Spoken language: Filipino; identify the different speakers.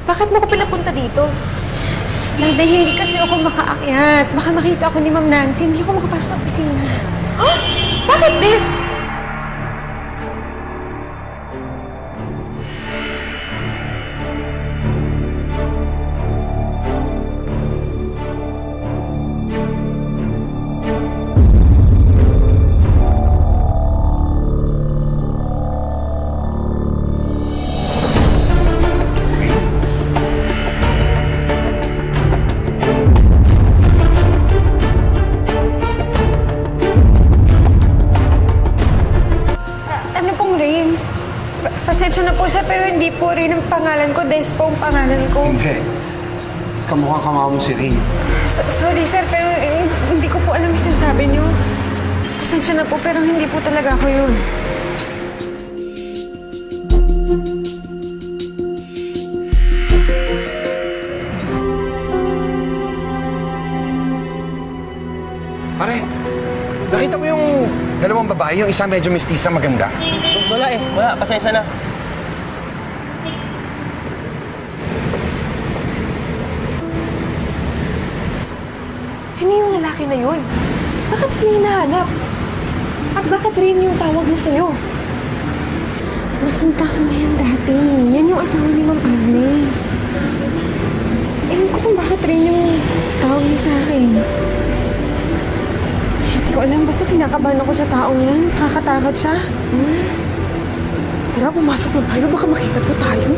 Speaker 1: Bakit mo ko pinapunta dito?
Speaker 2: Day, hindi kasi ako makaakyat. Baka makita ako ni Ma'am Nancy. Hindi ako makapasok sa opisina.
Speaker 1: Huh? Bakit, Des?
Speaker 2: Pasensya na po, sir, pero hindi po rin ang pangalan ko. Des po ang pangalan ko.
Speaker 3: Hindi. Kamukha-kamukha mo si Rin.
Speaker 2: Sorry, sir, pero hindi ko po alam yung sinasabi niyo. Pasensya na po, pero hindi po talaga ako yun.
Speaker 3: Pare, nakita mo yung dalawang babae, yung isa medyo mestiza, maganda?
Speaker 4: Wala eh. Wala. Pasensya na.
Speaker 1: Sino yung lalaki na yun? Bakit mo hinahanap? At bakit rin yung tawag niya sa'yo?
Speaker 2: Nakita ko na yan dati. Yan yung asawa ni Ma'am Agnes. Ewan ko kung bakit rin yung tawag niya sa akin. Hindi ko alam. Basta kinakabahan ako sa taong yan. Nakakatakot siya.
Speaker 1: Tara, pumasok na tayo. Baka makita po tayo.